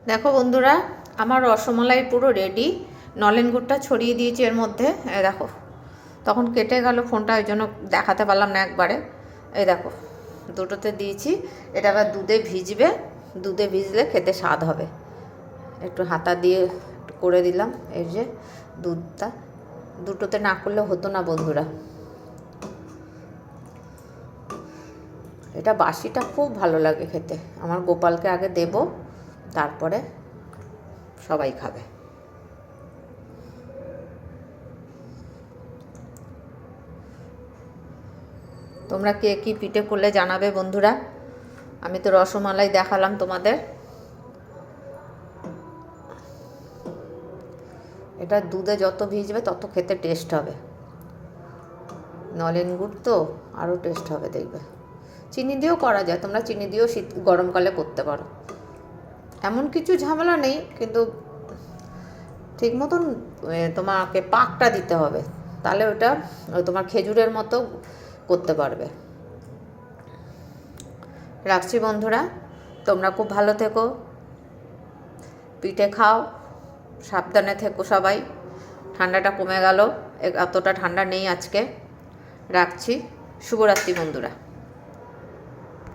দেখো বন্ধুরা, আমার রসমালাই পুরো রেডি। নলেন গুড়টা ছড়িয়ে দিয়েছি এর মধ্যে। এই দেখো, তখন কেটে গেল ফোনটা, ওই জন্য দেখাতে পারলাম না একবারে। এই দেখো, দুটোতে দিয়েছি। এটা আবার দুধে ভিজবে, দুধে ভিজলে খেতে স্বাদ হবে। একটু হাতা দিয়ে একটু করে দিলাম। এই যে দুধটা, দুটোতে না করলে হতো না বন্ধুরা। এটা বাসিটা খুব ভালো লাগে খেতে। আমার গোপালকে আগে দেব, তারপরে সবাই খাবে। তোমরা কে কী পিঠে করলে জানাবে বন্ধুরা। আমি তো রসমালাই দেখালাম তোমাদের। এটা দুধে যত ভিজবে তত খেতে টেস্ট হবে। নলেন গুড় তো আরও টেস্ট হবে দেখবে। চিনি দিয়েও করা যায়, তোমরা চিনি দিয়েও গরমকালে করতে পারো। এমন কিছু ঝামেলা নেই, কিন্তু ঠিক মতন তোমাকে পাকটা দিতে হবে, তাহলে ওটা তোমার খেজুরের মতো করতে পারবে। রাখছি বন্ধুরা, তোমরা খুব ভালো থেকো, পিঠে খাও, সাবধানে থেকো সবাই। ঠান্ডাটা কমে গেল, এতটা ঠান্ডা নেই আজকে। রাখছি, শুভরাত্রি বন্ধুরা।